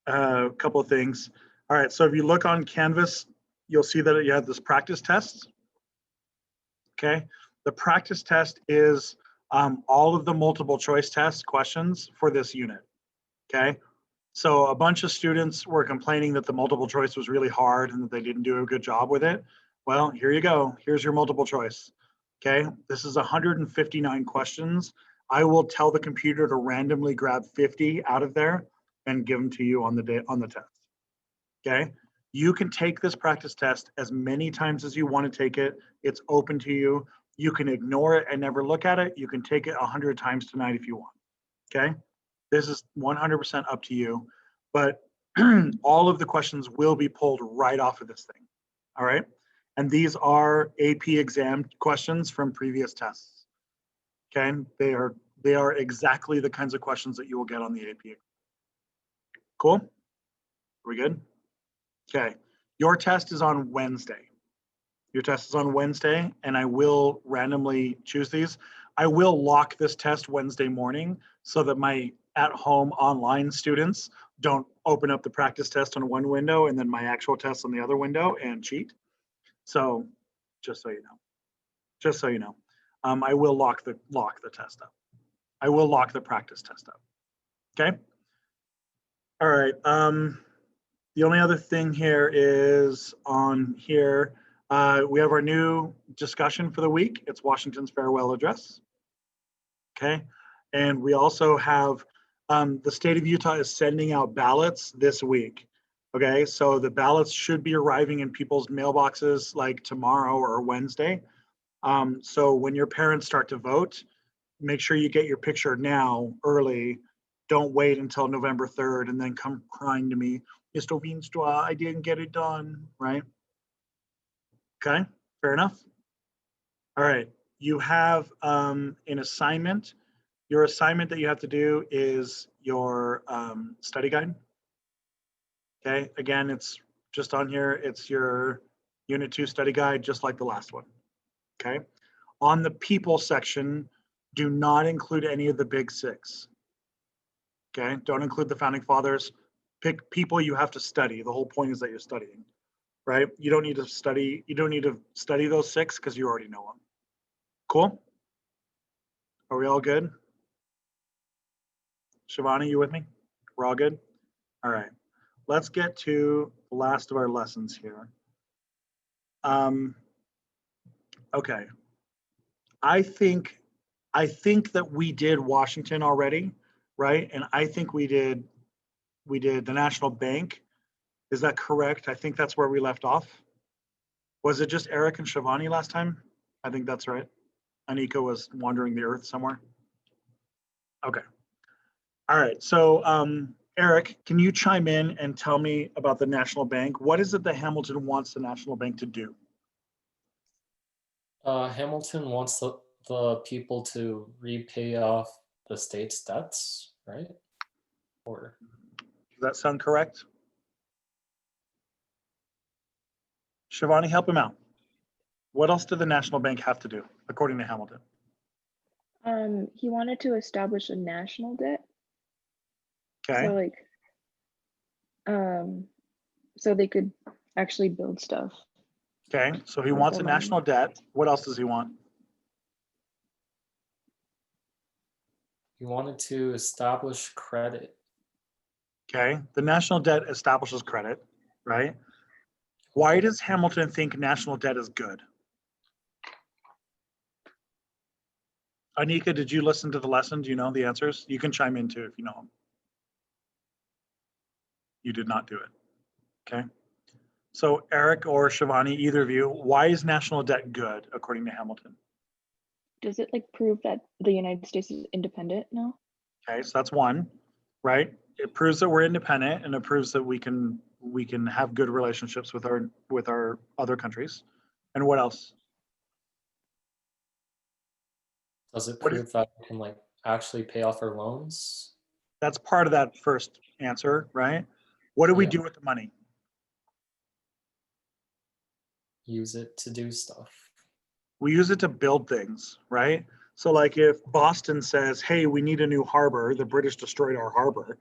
a couple of things. All right, so if you look on Canvas, you'll see that you have this practice test. Okay, the practice test is all of the multiple choice test questions for this unit. Okay, so a bunch of students were complaining that the multiple choice was really hard and that they didn't do a good job with it. Well, here you go. Here's your multiple choice. Okay, this is 159 questions. I will tell the computer to randomly grab 50 out of there and give them to you on the test. Okay, you can take this practice test as many times as you want to take it. It's open to you. You can ignore it and never look at it. You can take it 100 times tonight if you want. Okay, this is 100% up to you, but all of the questions will be pulled right off of this thing. All right, and these are AP exam questions from previous tests. Okay, they are exactly the kinds of questions that you will get on the AP. Cool? Are we good? Okay, your test is on Wednesday. Your test is on Wednesday, and I will randomly choose these. I will lock this test Wednesday morning so that my at-home online students don't open up the practice test on one window and then my actual test on the other window and cheat. So just so you know, I will lock the test up. I will lock the practice test up. Okay. All right. The only other thing here is on here, we have our new discussion for the week. It's Washington's farewell address. Okay. And we also have the state of Utah is sending out ballots this week. Okay. So the ballots should be arriving in people's mailboxes like tomorrow or Wednesday. So when your parents start to vote, make sure you get your picture now early. Don't wait until November 3rd and then come crying to me, Mr. Veenstra, I didn't get it done, right? Okay, fair enough. All right, you have an assignment. Your assignment that you have to do is your study guide. Okay, again, it's just on here. It's your Unit 2 study guide, just like the last one. Okay, on the people section, do not include any of the big six. Okay, don't include the founding fathers. Pick people you have to study. The whole point is that you're studying, right? You don't need to study. You don't need to study those six because you already know them. Cool. Are we all good? Shivani, you with me? We're all good? All right. Let's get to the last of our lessons here. Okay. I think that we did Washington already, right? And I think we did the National Bank. Is that correct? I think that's where we left off. Was it just Eric and Shivani last time? I think that's right. Anika was wandering the earth somewhere. Okay. All right. So Eric, can you chime in and tell me about the National Bank? What is it that Hamilton wants the National Bank to do? Hamilton wants the people to repay off the state's debts, right? Or does that sound correct? Shivani, help him out. What else did the National Bank have to do, according to Hamilton? He wanted to establish a national debt. Okay. So like, so they could actually build stuff. Okay, so he wants a national debt. What else does he want? He wanted to establish credit. Okay, the national debt establishes credit, right? Why does Hamilton think national debt is good? Anika, did you listen to the lesson? Do you know the answers? You can chime in too if you know them. You did not do it. Okay. So Eric or Shivani, either of you, why is national debt good according to Hamilton? Does it like prove that the United States is independent now? Okay, so that's one, right? It proves that we're independent and it proves that we can have good relationships with our other countries. And what else? Does it prove that we can like actually pay off our loans? That's part of that first answer, right? What do we do with the money? Use it to do stuff. We use it to build things, right? So like if Boston says, hey, we need a new harbor, the British destroyed our harbor,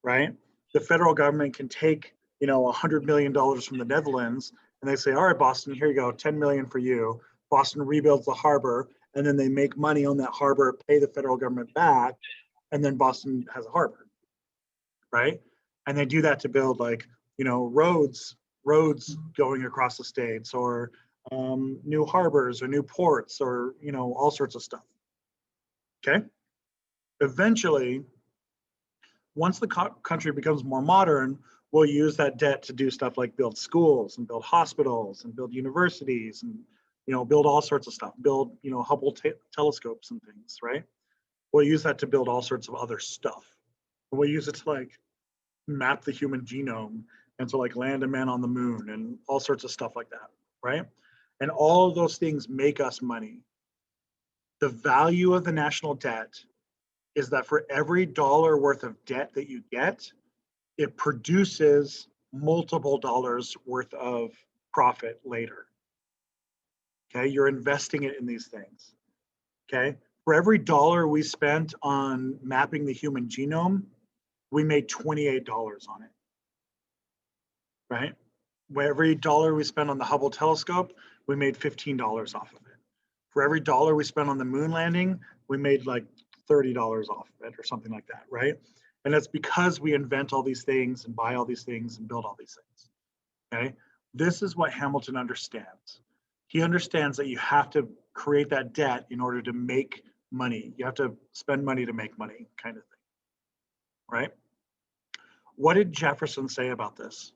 right? the federal government can take, you know, $100 million from the Netherlands, and they say, all right, Boston, here you go, 10 million for you. Boston rebuilds the harbor, and then they make money on that harbor, pay the federal government back, and then Boston has a harbor, right? And they do that to build, like, you know, roads going across the states, or new harbors or new ports, or, you know, all sorts of stuff. Okay. Eventually, once the country becomes more modern, we'll use that debt to do stuff like build schools and build hospitals and build universities and, you know, build all sorts of stuff, build, you know, Hubble telescopes and things, right? We'll use that to build all sorts of other stuff. We'll use it to, like, map the human genome and to, like, land a man on the moon and all sorts of stuff like that, right? And all of those things make us money. The value of the national debt is that for every dollar worth of debt that you get, it produces multiple dollars worth of profit later. Okay, you're investing it in these things. Okay, for every dollar we spent on mapping the human genome, we made $28 on it, right? For every dollar we spent on the Hubble telescope, we made $15 off of it. For every dollar we spent on the moon landing, we made like $30 off of it or something like that, right? And that's because we invent all these things and buy all these things and build all these things, okay? This is what Hamilton understands. He understands that you have to create that debt in order to make money. You have to spend money to make money, kind of thing, right? What did Jefferson say about this?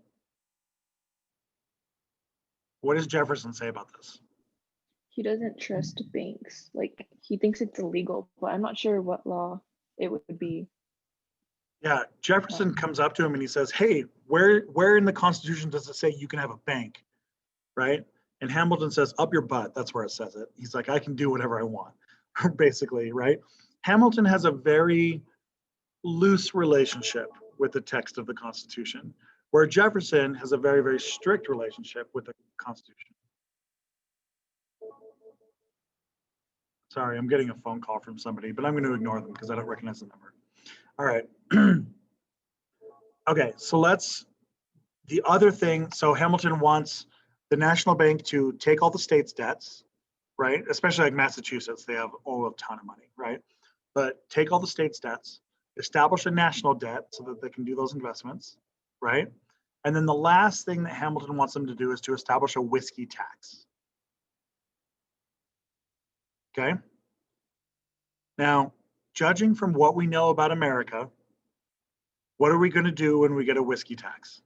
What does Jefferson say about this? He doesn't trust banks. Like, he thinks it's illegal, but I'm not sure what law it would be. Yeah, Jefferson comes up to him and he says, hey, where in the Constitution does it say you can have a bank, right? And Hamilton says, up your butt, that's where it says it. He's like, I can do whatever I want, basically, right? Hamilton has a very loose relationship with the text of the Constitution, where Jefferson has a very, very strict relationship with the Constitution. Sorry, I'm getting a phone call from somebody, but I'm going to ignore them because I don't recognize the number. All right. Okay, so the other thing, so Hamilton wants the national bank to take all the state's debts, right? Especially like Massachusetts, they have a ton of money, right? But take all the state's debts, establish a national debt so that they can do those investments, right? And then the last thing that Hamilton wants them to do is to establish a whiskey tax. Okay? Now, judging from what we know about America, what are we going to do when we get a whiskey tax?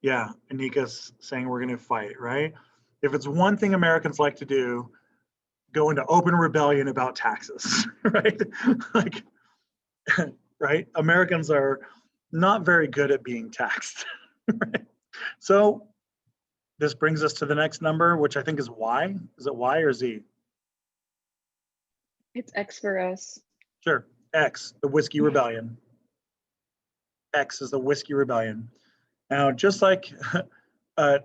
Yeah, Anika's saying we're going to fight, right? If it's one thing Americans like to do, go into open rebellion about taxes, right? Like, right? Americans are not very good at being taxed, right? So this brings us to the next number, which I think is Y. Is it Y or Z? It's X for us. Sure, X, the Whiskey Rebellion. X is the Whiskey Rebellion. Now, just like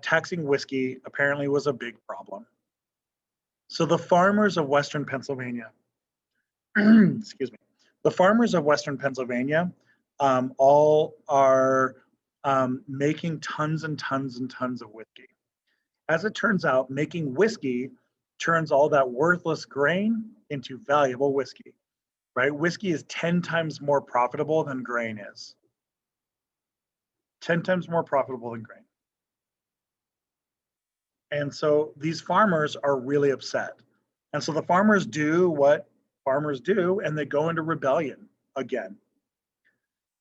taxing whiskey apparently was a big problem. So the farmers of Western Pennsylvania, excuse me, the farmers of Western Pennsylvania all are making tons and tons and tons of whiskey. As it turns out, making whiskey turns all that worthless grain into valuable whiskey, right? Whiskey is 10 times more profitable than grain is. 10 times more profitable than grain. And so these farmers are really upset. And so the farmers do what farmers do, and they go into rebellion again.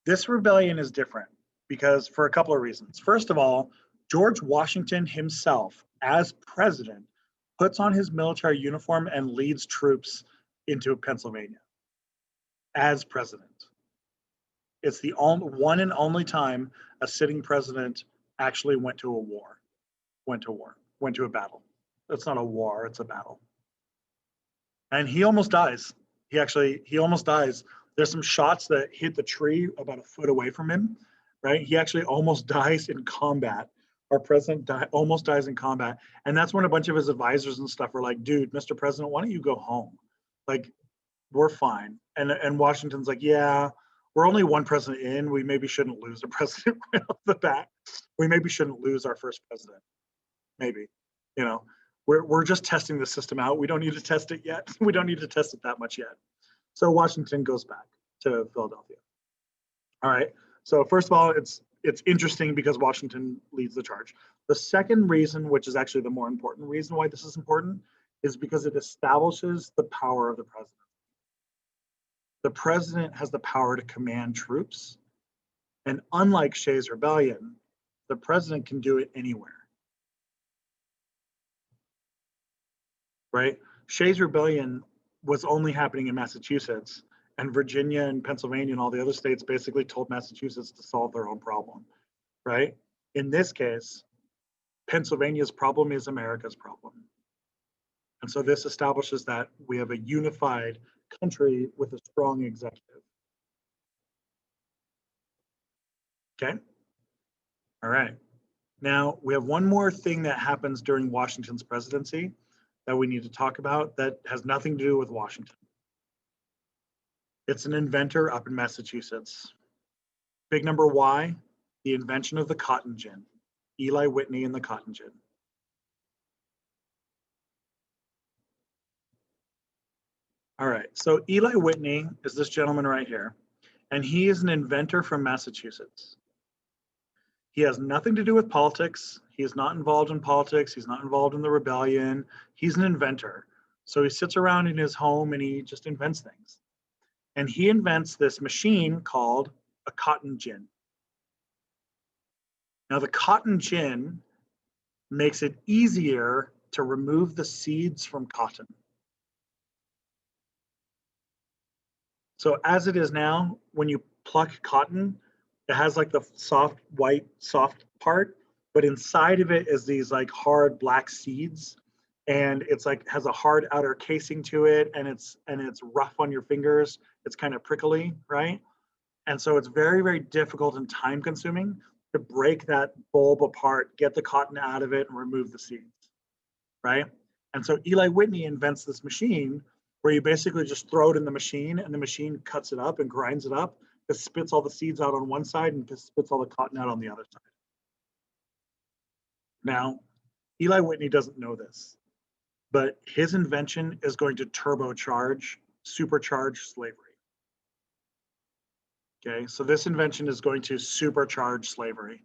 This rebellion is different because for a couple of reasons. First of all, George Washington himself, as president, puts on his military uniform and leads troops into Pennsylvania as president. It's the one and only time a sitting president actually went to a battle. It's not a war, it's a battle. And he almost dies. He almost dies. There's some shots that hit the tree about a foot away from him, right? He actually almost dies in combat. Our president almost dies in combat. And that's when a bunch of his advisors and stuff were like, dude, Mr. President, why don't you go home? Like, we're fine. And Washington's like, yeah, we're only one president in. We maybe shouldn't lose a president right off the bat. We maybe shouldn't lose our first president. Maybe, you know, we're just testing the system out. We don't need to test it yet. We don't need to test it that much yet. So Washington goes back to Philadelphia. All right. So first of all, it's interesting because Washington leads the charge. The second reason, which is actually the more important reason why this is important, is because it establishes the power of the president. The president has the power to command troops. And unlike Shays' Rebellion, the president can do it anywhere. Right? Shays' Rebellion was only happening in Massachusetts, and Virginia and Pennsylvania and all the other states basically told Massachusetts to solve their own problem. Right? In this case, Pennsylvania's problem is America's problem. And so this establishes that we have a unified country with a strong executive. Okay? All right. Now, we have one more thing that happens during Washington's presidency that we need to talk about that has nothing to do with Washington. It's an inventor up in Massachusetts. Big number Y, the invention of the cotton gin. Eli Whitney and the cotton gin. All right, so Eli Whitney is this gentleman right here, and he is an inventor from Massachusetts. He has nothing to do with politics. He is not involved in politics. He's not involved in the rebellion. He's an inventor. So he sits around in his home and he just invents things. And he invents this machine called a cotton gin. Now the cotton gin makes it easier to remove the seeds from cotton. So as it is now, when you pluck cotton, it has like the soft white soft part, but inside of it is these like hard black seeds, and it's like has a hard outer casing to it, and it's rough on your fingers. It's kind of prickly, right? And so it's very, very difficult and time consuming to break that bulb apart, get the cotton out of it, and remove the seeds, right? And so Eli Whitney invents this machine where you basically just throw it in the machine and the machine cuts it up and grinds it up. It spits all the seeds out on one side and just spits all the cotton out on the other side. Now, Eli Whitney doesn't know this, but his invention is going to supercharge slavery. Okay, so this invention is going to supercharge slavery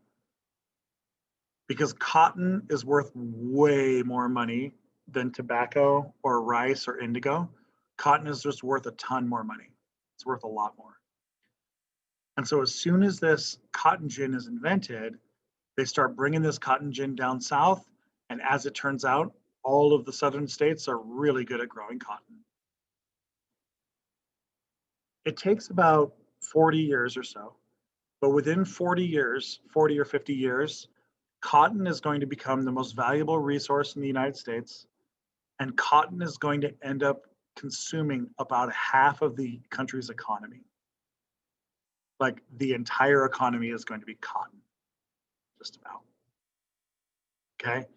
because cotton is worth way more money than tobacco or rice or indigo. Cotton is just worth a ton more money. It's worth a lot more. And so as soon as this cotton gin is invented, they start bringing this cotton gin down south. And as it turns out, all of the southern states are really good at growing cotton. It takes about 40 years or so, but within 40 years, 40 or 50 years, cotton is going to become the most valuable resource in the United States. And cotton is going to end up consuming about half of the country's economy. Like the entire economy is going to be cotton, just about. Okay,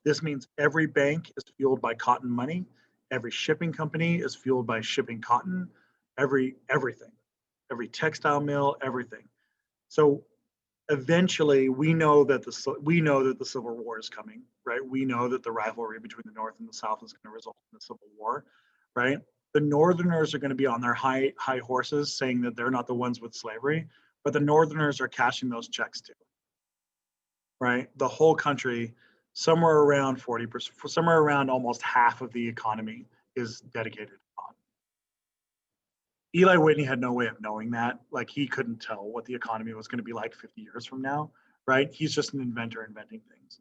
this means every bank is fueled by cotton money. Every shipping company is fueled by shipping cotton. Everything, every textile mill, everything. So eventually, we know that the Civil War is coming, right? We know that the rivalry between the North and the South is going to result in the Civil War, right? The Northerners are going to be on their high horses saying that they're not the ones with slavery, but the Northerners are cashing those checks too, right? The whole country, somewhere around 40%, somewhere around almost half of the economy is dedicated to cotton. Eli Whitney had no way of knowing that. Like he couldn't tell what the economy was going to be like 50 years from now, right? He's just an inventor inventing things.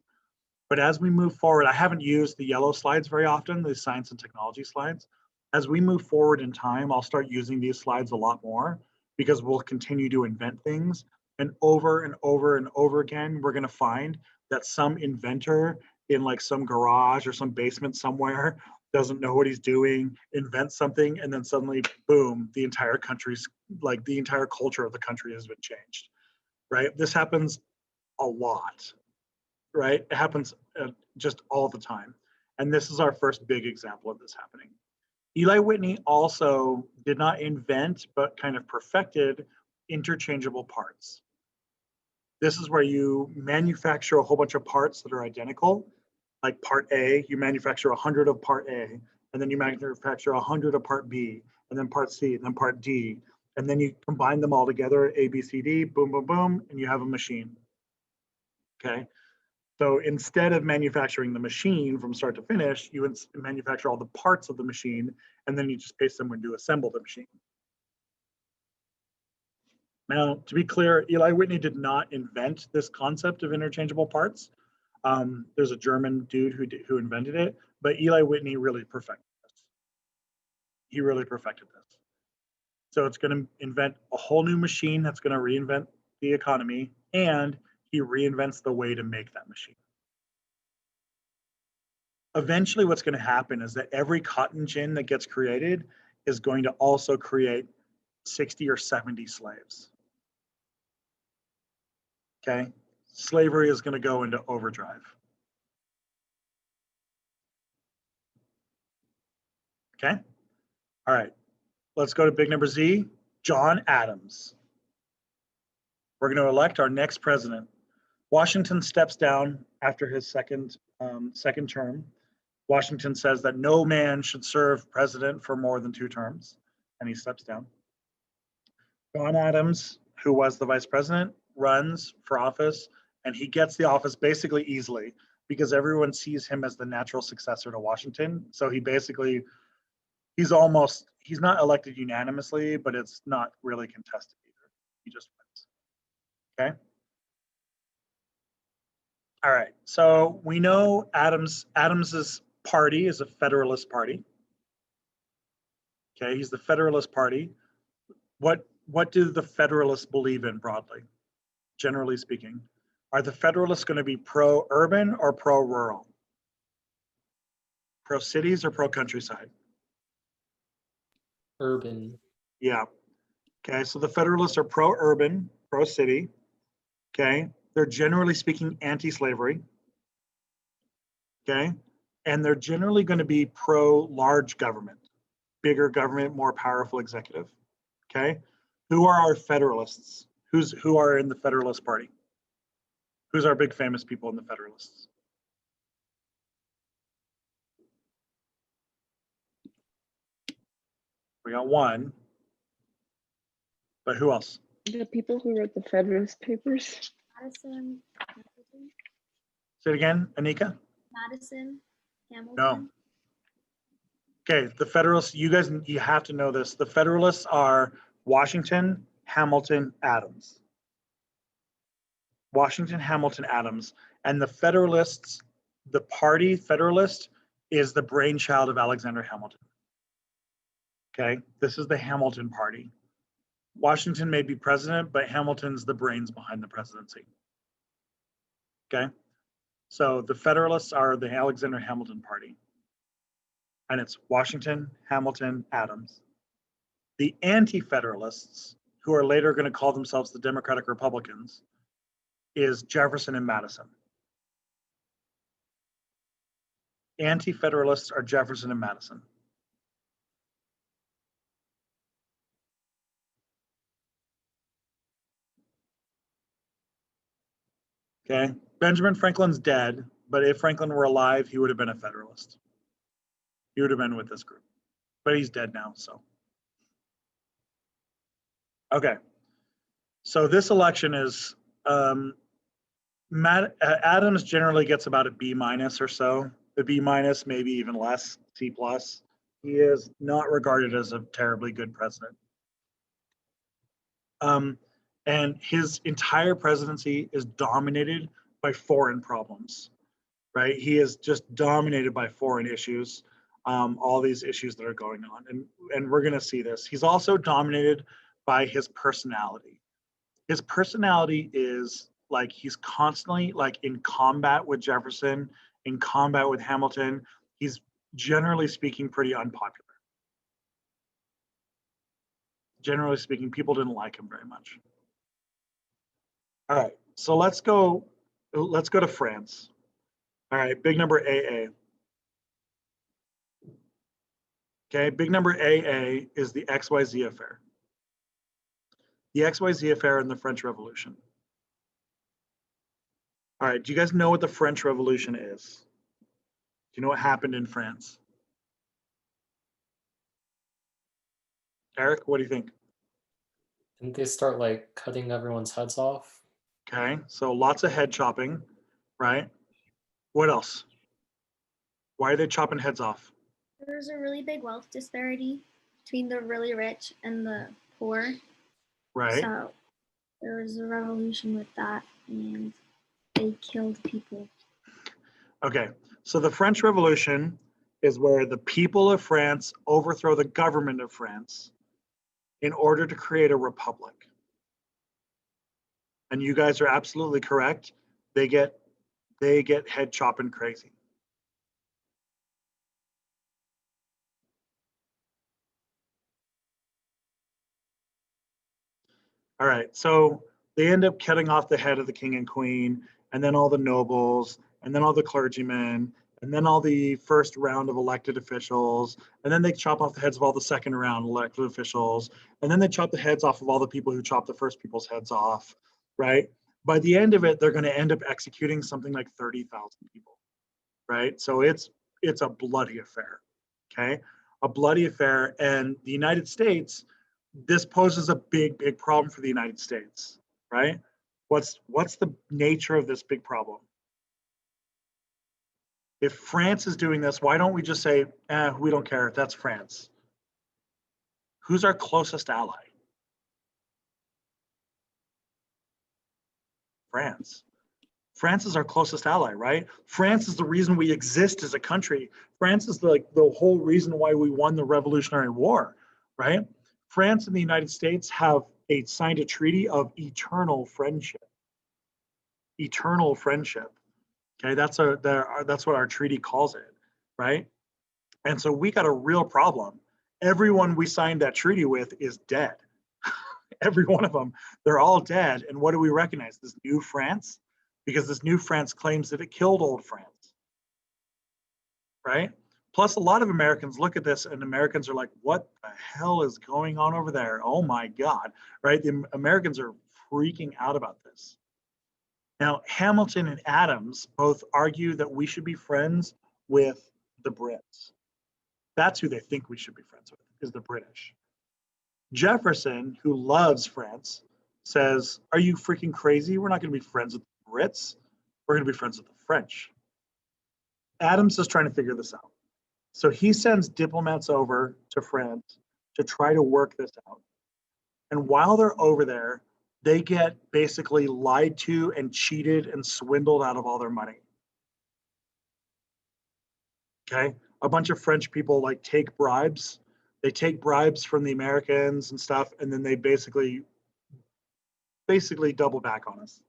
But as we move forward, I haven't used the yellow slides very often, the science and technology slides. As we move forward in time, I'll start using these slides a lot more because we'll continue to invent things. And over and over and over again, we're going to find that some inventor in like some garage or some basement somewhere doesn't know what he's doing, invents something, and then suddenly, boom, the entire country's, like the entire culture of the country has been changed, right? This happens a lot, right? It happens just all the time. And this is our first big example of this happening. Eli Whitney also did not invent, but kind of perfected interchangeable parts. This is where you manufacture a whole bunch of parts that are identical. Like part A, you manufacture 100 of part A, and then you manufacture 100 of part B, and then part C, and then part D, and then you combine them all together, A, B, C, D, boom, boom, boom, and you have a machine. Okay. So instead of manufacturing the machine from start to finish, you manufacture all the parts of the machine, and then you just pay someone to assemble the machine. Now, to be clear, Eli Whitney did not invent this concept of interchangeable parts. There's a German dude who invented it, but Eli Whitney really perfected this. He really perfected this. So it's going to invent a whole new machine that's going to reinvent the economy, and he reinvents the way to make that machine. Eventually, what's going to happen is that every cotton gin that gets created is going to also create 60 or 70 slaves. Okay? Slavery is going to go into overdrive. Okay? All right. Let's go to big number Z, John Adams. We're going to elect our next president. Washington steps down after his second term. Washington says that no man should serve president for more than 2 terms, and he steps down. John Adams, who was the vice president, runs for office, and he gets the office basically easily because everyone sees him as the natural successor to Washington. So he basically, he's not elected unanimously, but it's not really contested either. He just wins. Okay. All right. So we know Adams's party is a Federalist Party. Okay, he's the Federalist Party. What do the Federalists believe in broadly, generally speaking? Are the Federalists going to be pro-urban or pro-rural? Pro-cities or pro-countryside? Urban. Yeah. Okay, so the Federalists are pro-urban, pro-city. Okay, they're generally speaking anti-slavery. Okay, and they're generally going to be pro-large government, bigger government, more powerful executive. Okay, who are our Federalists? Who are in the Federalist Party? Who's our big famous people in the Federalists? We got one, but who else? The people who wrote the Federalist Papers. Madison, Say it again, Anika? Madison, Hamilton. No. Okay, the Federalists, you have to know this. The Federalists are Washington, Hamilton, Adams. Washington, Hamilton, Adams. And the Federalists, the party Federalist is the brainchild of Alexander Hamilton. Okay, this is the Hamilton Party. Washington may be president, but Hamilton's the brains behind the presidency. Okay, so the Federalists are the Alexander Hamilton Party. And it's Washington, Hamilton, Adams. The anti-Federalists, who are later going to call themselves the Democratic Republicans, is Jefferson and Madison. Anti-Federalists are Jefferson and Madison. Okay, Benjamin Franklin's dead, but if Franklin were alive, he would have been a Federalist. He would have been with this group, but he's dead now, so. Okay, so this election is, Adams generally gets about a B- or so, a B-, maybe even less, C+. He is not regarded as a terribly good president. And his entire presidency is dominated by foreign problems, right? He is just dominated by foreign issues, all these issues that are going on. And we're going to see this. He's also dominated by his personality. His personality is like he's constantly like in combat with Jefferson, in combat with Hamilton. He's generally speaking pretty unpopular. Generally speaking, people didn't like him very much. All right, so let's go to France. All right, big number AA. Okay, big number AA is the XYZ affair. The XYZ affair and the French Revolution. All right, do you guys know what the French Revolution is? Do you know what happened in France? Eric, what do you think? Didn't they start like cutting everyone's heads off? Okay, so lots of head chopping, right? What else? Why are they chopping heads off? There's a really big wealth disparity between the really rich and the poor. Right? So there was a revolution with that, and they killed people. Okay, so the French Revolution is where the people of France overthrow the government of France in order to create a republic. And you guys are absolutely correct. They get head chopping crazy. All right, so they end up cutting off the head of the king and queen, and then all the nobles, and then all the clergymen, and then all the first round of elected officials, and then they chop off the heads of all the second round elected officials, and then they chop the heads off of all the people who chopped the first people's heads off, right? By the end of it, they're going to end up executing something like 30,000 people, right? So it's a bloody affair, okay? A bloody affair, and the United States, this poses a big problem for the United States, right? What's the nature of this big problem? If France is doing this, why don't we just say, we don't care, that's France? Who's our closest ally? France. France is our closest ally, right? France is the reason we exist as a country. France is the whole reason why we won the Revolutionary War, right? France and the United States have signed a treaty of eternal friendship. Eternal friendship. Okay, that's what our treaty calls it, right? And so we got a real problem. Everyone we signed that treaty with is dead. Every one of them, they're all dead. And what do we recognize? This new France? Because this new France claims that it killed old France, right? Plus, a lot of Americans look at this and Americans are like, what the hell is going on over there? Oh my God, right? The Americans are freaking out about this. Now, Hamilton and Adams both argue that we should be friends with the Brits. That's who they think we should be friends with, is the British. Jefferson, who loves France, says, are you freaking crazy? We're not going to be friends with the Brits. We're going to be friends with the French. Adams is trying to figure this out. So he sends diplomats over to France to try to work this out. And while they're over there, they get basically lied to and cheated and swindled out of all their money. Okay? A bunch of French people like take bribes. They take bribes from the Americans and stuff, and then they basically double back on us.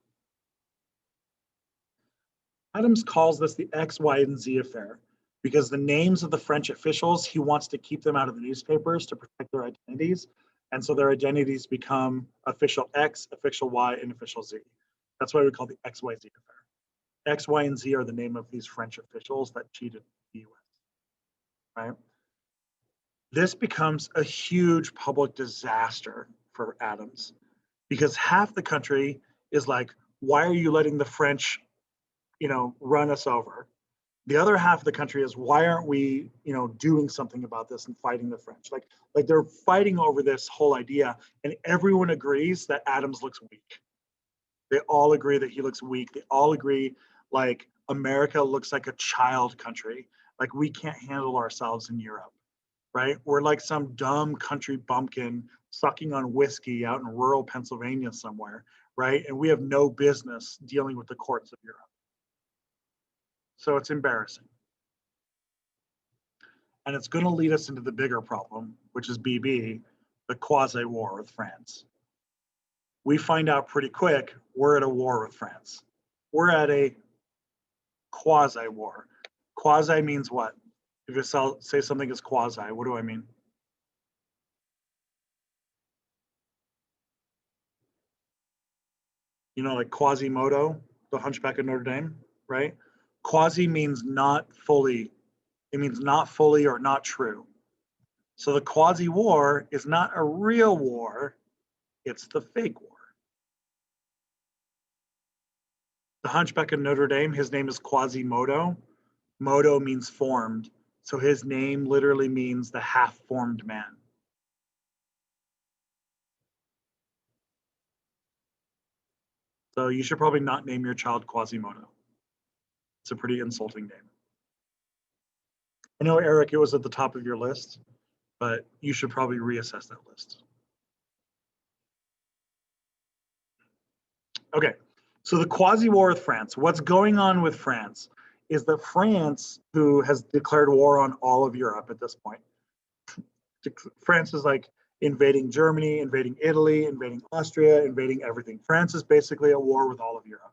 Adams calls this the X, Y, and Z affair because the names of the French officials, he wants to keep them out of the newspapers to protect their identities. And so their identities become official X, official Y, and official Z. That's why we call the XYZ affair. X, Y, and Z are the name of these French officials that cheated the US, right? This becomes a huge public disaster for Adams because half the country is like, why are you letting the French, run us over? The other half of the country is, why aren't we, doing something about this and fighting the French? Like they're fighting over this whole idea, and everyone agrees that Adams looks weak. They all agree that he looks weak. They all agree, like, America looks like a child country. Like, we can't handle ourselves in Europe, right? We're like some dumb country bumpkin sucking on whiskey out in rural Pennsylvania somewhere, right? And we have no business dealing with the courts of Europe. So it's embarrassing. And it's going to lead us into the bigger problem, which is BB, the quasi-war with France. We find out pretty quick we're at a war with France. We're at a quasi-war. Quasi means what? If you say something is quasi, what do I mean? Like Quasimodo, the Hunchback of Notre Dame, right? Quasi means not fully. It means not fully or not true. So the quasi-war is not a real war. It's the fake war. The Hunchback of Notre Dame, his name is Quasimodo. Modo means formed. So his name literally means the half-formed man. So you should probably not name your child Quasimodo. It's a pretty insulting name. I know, Eric, it was at the top of your list, but you should probably reassess that list. Okay, so the quasi-war with France. What's going on with France is that France, who has declared war on all of Europe at this point, France is like invading Germany, invading Italy, invading Austria, invading everything. France is basically at war with all of Europe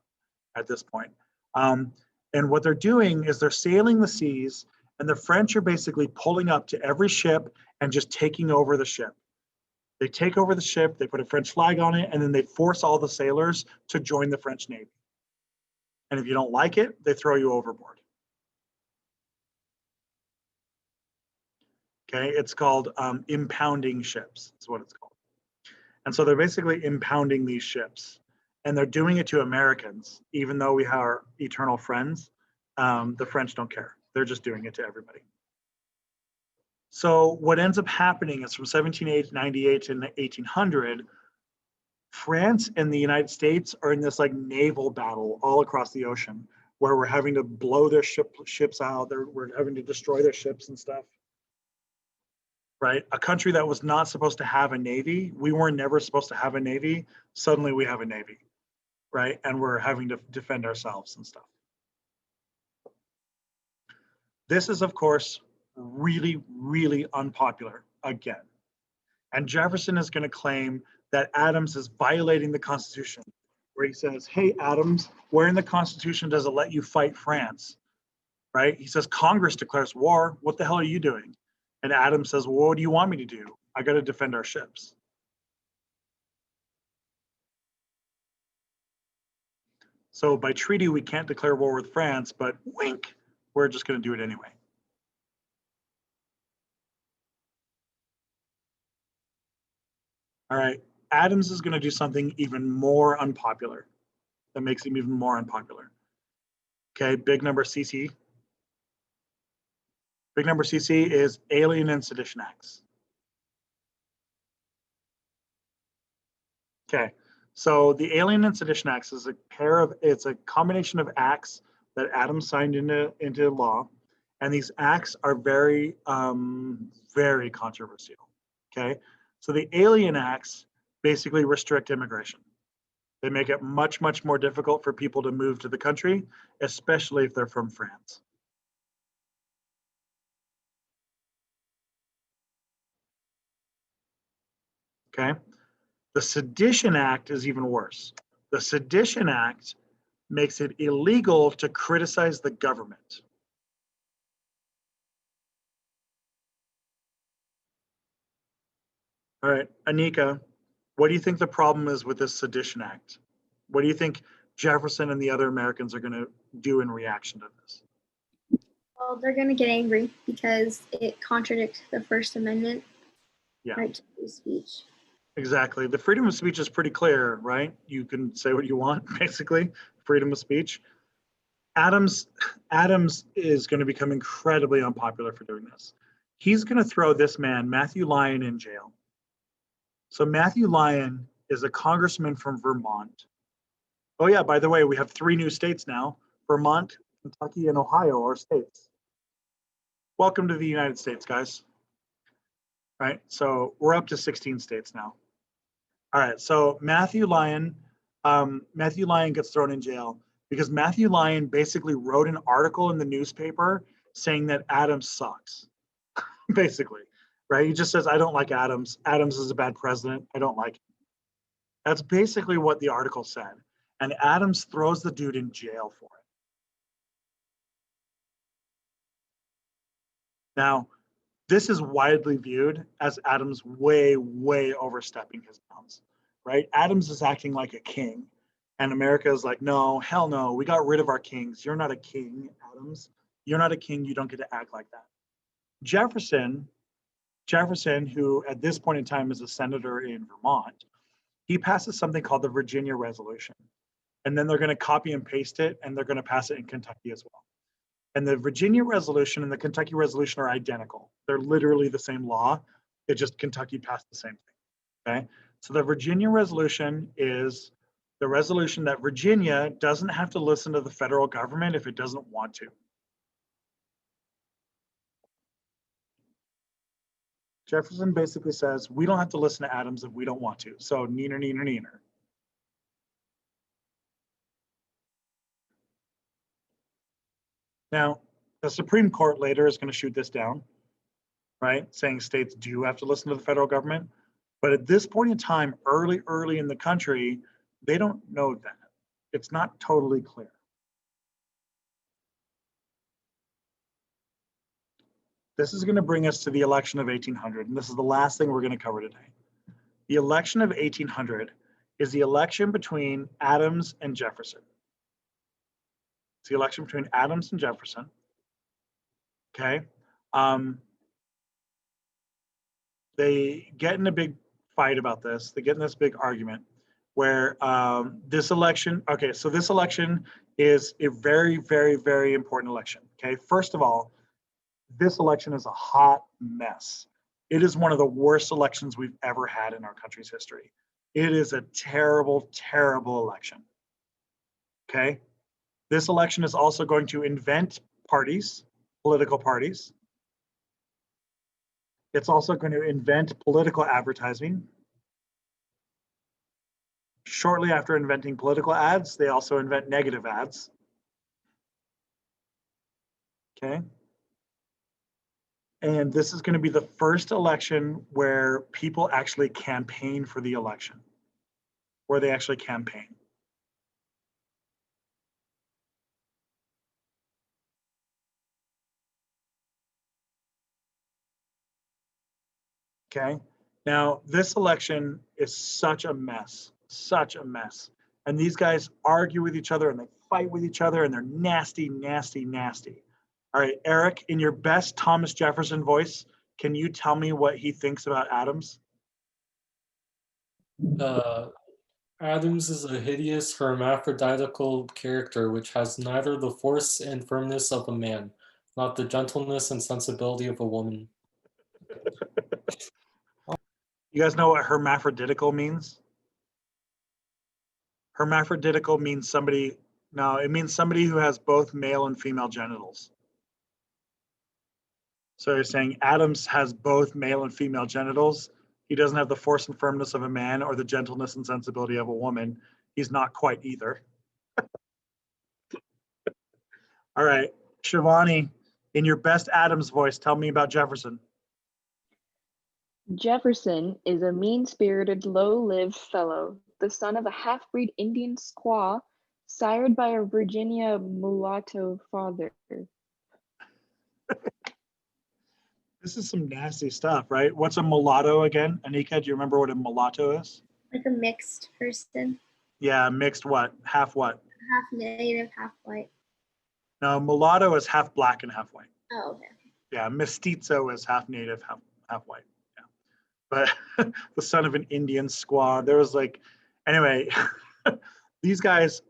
at this point. And what they're doing is they're sailing the seas, and the French are basically pulling up to every ship and just taking over the ship. They take over the ship, they put a French flag on it, and then they force all the sailors to join the French Navy. And if you don't like it, they throw you overboard. Okay, it's called impounding ships, is what it's called. And so they're basically impounding these ships. And they're doing it to Americans, even though we are eternal friends. The French don't care. They're just doing it to everybody. So what ends up happening is from 1798 to 1800, France and the United States are in this like naval battle all across the ocean, where we're having to blow their ships out. We're having to destroy their ships and stuff. Right? A country that was not supposed to have a navy, we were never supposed to have a navy. Suddenly we have a navy, right? And we're having to defend ourselves and stuff. This is, of course, really, really unpopular again. And Jefferson is going to claim that Adams is violating the Constitution, where he says, hey, Adams, where in the Constitution does it let you fight France? Right? He says, Congress declares war. What the hell are you doing? And Adams says, well, what do you want me to do? I got to defend our ships. So by treaty, we can't declare war with France, but wink, we're just going to do it anyway. All right, Adams is going to do something even more unpopular that makes him even more unpopular. Okay, big number CC. Big number CC is Alien and Sedition Acts. Okay, so the Alien and Sedition Acts is it's a combination of acts that Adams signed into law, and these acts are very, very controversial. Okay, so the Alien Acts basically restrict immigration. They make it much, much more difficult for people to move to the country, especially if they're from France. Okay, the Sedition Act is even worse. The Sedition Act makes it illegal to criticize the government. All right, Anika, what do you think the problem is with this Sedition Act? What do you think Jefferson and the other Americans are going to do in reaction to this? Well, they're going to get angry because it contradicts the First Amendment, Yeah. right to free speech. Exactly. The freedom of speech is pretty clear, right? You can say what you want, basically, freedom of speech. Adams is going to become incredibly unpopular for doing this. He's going to throw this man, Matthew Lyon, in jail. So Matthew Lyon is a congressman from Vermont. Oh yeah, by the way, we have 3 new states now. Vermont, Kentucky, and Ohio are states. Welcome to the United States, guys. Right, so we're up to 16 states now. All right, so Matthew Lyon gets thrown in jail because Matthew Lyon basically wrote an article in the newspaper saying that Adams sucks, basically, right? He just says, I don't like Adams. Adams is a bad president. I don't like him. That's basically what the article said. And Adams throws the dude in jail for it. Now, this is widely viewed as Adams way, way overstepping his bounds, right? Adams is acting like a king, and America is like, no, hell no, we got rid of our kings. You're not a king, Adams. You're not a king. You don't get to act like that. Jefferson, who at this point in time is a senator in Vermont, He passes something called the Virginia Resolution. And then they're going to copy and paste it, and they're going to pass it in Kentucky as well. And the Virginia Resolution and the Kentucky Resolution are identical. They're literally the same law. It just Kentucky passed the same thing. Okay. So the Virginia Resolution is the resolution that Virginia doesn't have to listen to the federal government if it doesn't want to. Jefferson basically says, we don't have to listen to Adams if we don't want to. So neener, neener, neener. Now, the Supreme Court later is going to shoot this down, right? Saying states do have to listen to the federal government. But at this point in time, early in the country, they don't know that. It's not totally clear. This is going to bring us to the election of 1800, and this is the last thing we're going to cover today. The election of 1800 is the election between Adams and Jefferson. It's the election between Adams and Jefferson. Okay. They get in a big fight about this. They get in this big argument where this election, okay, so this election is a very, very, very important election. Okay. First of all, this election is a hot mess. It is one of the worst elections we've ever had in our country's history. It is a terrible, terrible election. Okay. This election is also going to invent parties, political parties. It's also going to invent political advertising. Shortly after inventing political ads, they also invent negative ads. Okay. And this is going to be the first election where people actually campaign for the election, where they actually campaign. Okay. Now, this election is such a mess, such a mess. And these guys argue with each other and they fight with each other and they're nasty, nasty, nasty. All right, Eric, in your best Thomas Jefferson voice, can you tell me what he thinks about Adams? Adams is a hideous hermaphroditical character which has neither the force and firmness of a man, not the gentleness and sensibility of a woman. You guys know what hermaphroditical means? Hermaphroditical means somebody, no, it means somebody who has both male and female genitals. So you're saying Adams has both male and female genitals. He doesn't have the force and firmness of a man or the gentleness and sensibility of a woman. He's not quite either. All right, Shivani, in your best Adams voice, tell me about Jefferson. Jefferson is a mean-spirited, low-lived fellow, the son of a half-breed Indian squaw, sired by a Virginia mulatto father. This is some nasty stuff, right? What's a mulatto again? Anika, do you remember what a mulatto is? Like a mixed person, Yeah, mixed what? Half what? half native, half white. No, mulatto is half black and half white. Oh, okay. Yeah, mestizo is half native, half white. Yeah, but the son of an Indian squaw. There was like, anyway, these guys.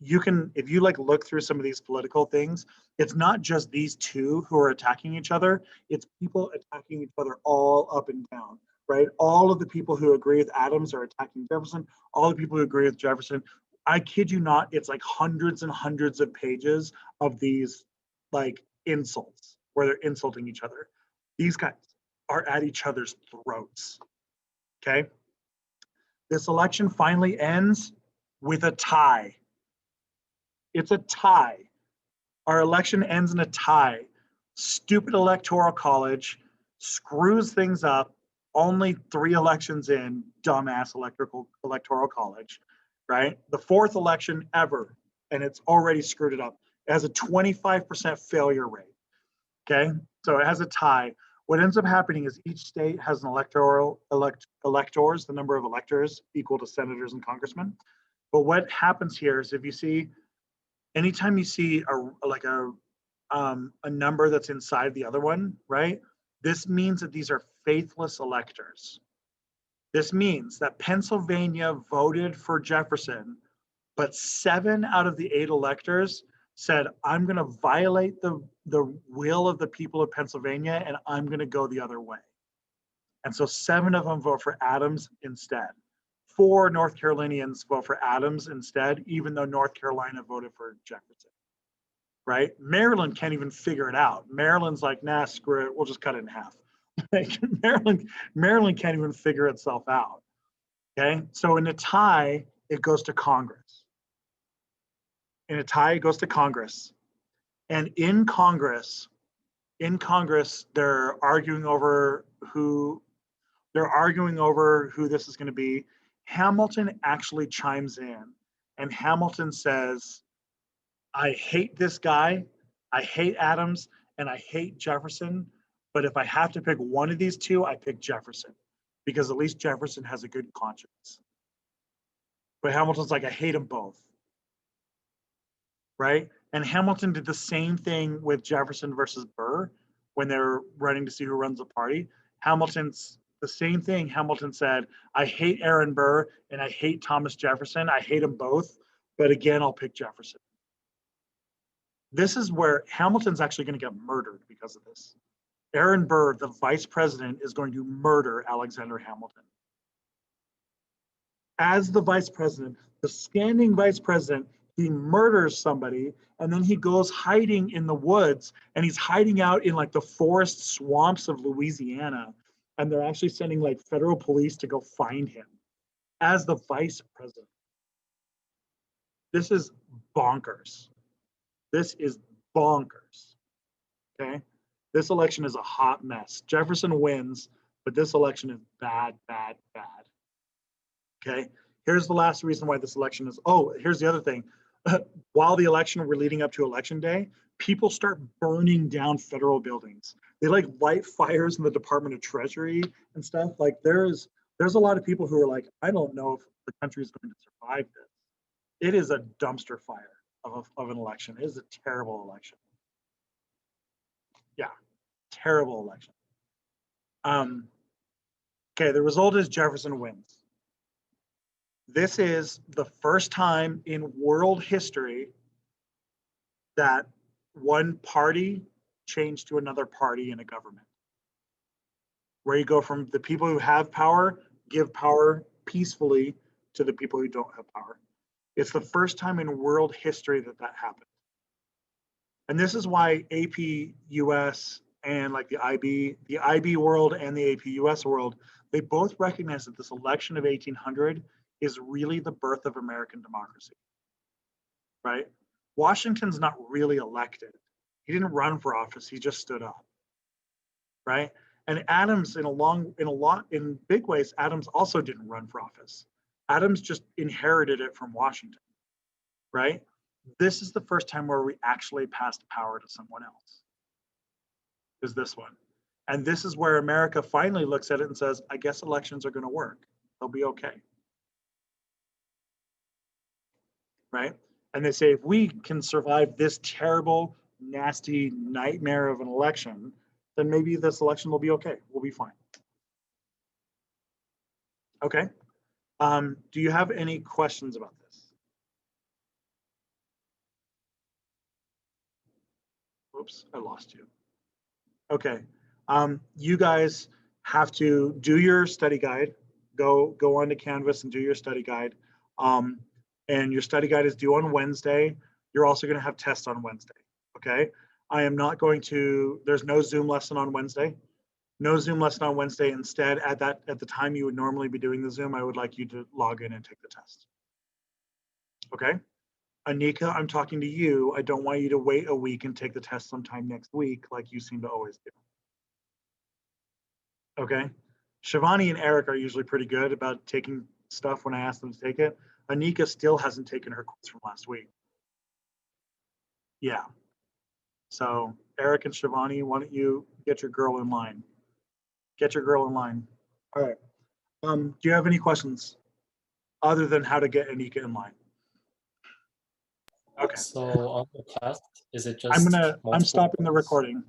You can, if you like look through some of these political things, it's not just these two who are attacking each other. It's people attacking each other all up and down, right? All of the people who agree with Adams are attacking Jefferson. All the people who agree with Jefferson. I kid you not, it's like hundreds and hundreds of pages of these like insults where they're insulting each other. These guys are at each other's throats. Okay. This election finally ends with a tie. It's a tie. Our election ends in a tie. Stupid electoral college screws things up. Only 3 elections in, dumbass electoral college, right? The 4th election ever, and it's already screwed it up. It has a 25% failure rate. Okay, so it has a tie. What ends up happening is each state has an electors, the number of electors equal to senators and congressmen. But what happens here is if you see, anytime you see a number that's inside the other one, right? This means that these are faithless electors. This means that Pennsylvania voted for Jefferson, but 7 out of the 8 electors said, I'm going to violate the will of the people of Pennsylvania and I'm going to go the other way. And so 7 of them vote for Adams instead. 4 North Carolinians vote for Adams instead, even though North Carolina voted for Jefferson, right? Maryland can't even figure it out. Maryland's like, nah, screw it, we'll just cut it in half. Like Maryland can't even figure itself out, okay? So in a tie, it goes to Congress. In a tie, it goes to Congress. And in Congress, they're arguing over who this is going to be. Hamilton actually chimes in, and Hamilton says, I hate this guy, I hate Adams, and I hate Jefferson, but if I have to pick one of these two, I pick Jefferson, because at least Jefferson has a good conscience. But Hamilton's like, I hate them both, right? And Hamilton did the same thing with Jefferson versus Burr when they're running to see who runs the party. Hamilton's the same thing. Hamilton said, I hate Aaron Burr and I hate Thomas Jefferson. I hate them both, but again, I'll pick Jefferson. This is where Hamilton's actually going to get murdered because of this. Aaron Burr, the vice president, is going to murder Alexander Hamilton. As the vice president, the standing vice president, he murders somebody, and then he goes hiding in the woods, and he's hiding out in like the forest swamps of Louisiana, and they're actually sending like federal police to go find him as the vice president. This is bonkers. This is bonkers, okay? This election is a hot mess. Jefferson wins, but this election is bad, bad, bad, okay? Here's the last reason why this election is, oh, here's the other thing. While the election, we're leading up to election day, people start burning down federal buildings. They like light fires in the Department of Treasury and stuff. Like there's a lot of people who are like, I don't know if the country is going to survive this. It is a dumpster fire of an election. It is a terrible election. Yeah, terrible election. Okay, the result is Jefferson wins. This is the first time in world history that one party changed to another party in a government, where you go from the people who have power, give power peacefully, to the people who don't have power. It's the first time in world history that that happened. And this is why APUS and like the IB world and the APUS world, they both recognize that this election of 1800 is really the birth of American democracy, right? Washington's not really elected. He didn't run for office, he just stood up, right? And Adams, in big ways, Adams also didn't run for office. Adams just inherited it from Washington, right? This is the first time where we actually passed power to someone else, is this one. And this is where America finally looks at it and says, I guess elections are going to work. They'll be okay. Right? And they say, if we can survive this terrible, nasty nightmare of an election, then maybe this election will be okay. We'll be fine. Okay. Do you have any questions about this? Oops, I lost you. Okay. You guys have to do your study guide. Go onto Canvas and do your study guide. And your study guide is due on Wednesday. You're also going to have tests on Wednesday. Okay. I am not going to, there's no Zoom lesson on Wednesday. No Zoom lesson on Wednesday. Instead, at the time you would normally be doing the Zoom, I would like you to log in and take the test. Okay. Anika, I'm talking to you. I don't want you to wait a week and take the test sometime next week like you seem to always do. Okay. Shivani and Eric are usually pretty good about taking stuff when I ask them to take it. Anika still hasn't taken her quiz from last week. Yeah. So Eric and Shivani, why don't you get your girl in line? Get your girl in line. All right. Do you have any questions other than how to get Anika in line? Okay. So on the test, is it just I'm multiple stopping the choice? recording.